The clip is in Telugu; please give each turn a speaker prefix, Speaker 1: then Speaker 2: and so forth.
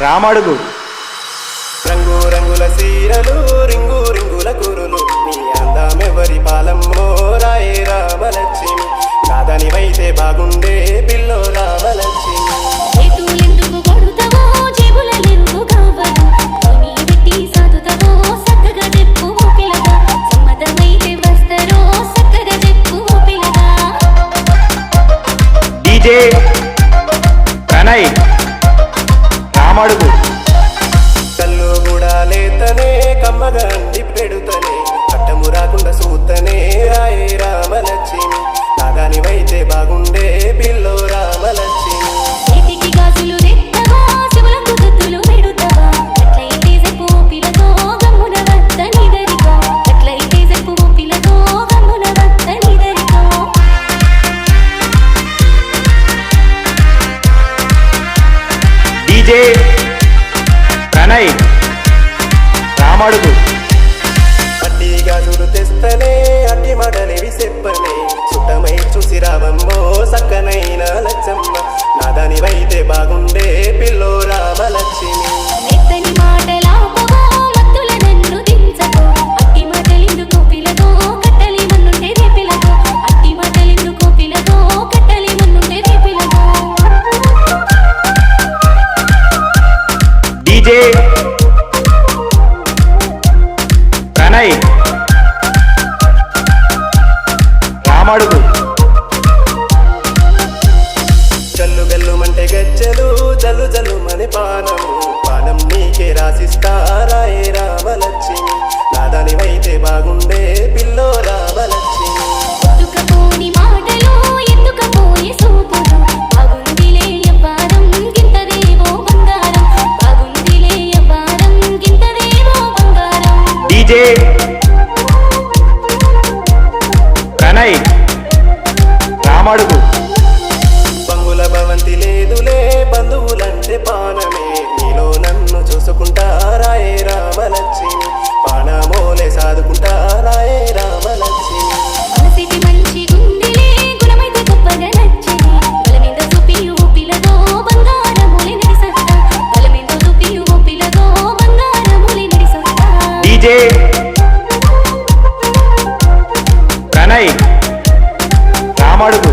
Speaker 1: రామడుగు.
Speaker 2: రంగు రంగుల సీరలు రింగు రింగుల కురులు నీ అందమెవరి పాలమ్మో రాయే రామలక్ష్మి కాదనివైతే బాగుండే పిల్లో రామలక్ష్మి
Speaker 1: డీజే ప్రణయ్ రామడుగు.
Speaker 2: కళ్ళు కూడా లేతనే కమ్మగా అండి పెడుతనే కట్టము రాకుండా సూతనే రాయే రామలక్ష్మి కాదనివైతే బాగుండే పిల్లో రామలక్ష్మి
Speaker 1: డీజే ప్రణయ్ రామడుగు.
Speaker 2: అడ్డి గాజులు తెస్తనే అడ్డి మడలేవి చెప్పనే సుట్టమై చూసి రావమ్మో సక్కనైన లచ్చమ్మ నాదానివైతే బాగుండే పిల్లో రామలక్ష్మి
Speaker 1: డీజే ప్రణయ్ రామడుగు.
Speaker 2: జల్లు గల్లుమంటే గజ్జలు జల్లు జల్లు మని పానం నీకే రాసిస్తా రాయే రామలక్ష్మి నాదానివైతే బాగుండే పిల్లో రామలక్ష్మి
Speaker 1: డీజే ప్రణయ్ రామడుగు.
Speaker 2: బంగుల భవంతి లేదులే బంధువులంటే పానమే నీలో నన్ను చూసుకుంటా రాయే రామలక్ష్మి పానమోలే సాదుకుంటా రాయే రామలక్ష్మి
Speaker 1: డీజే ప్రణయ్ రామడుగు.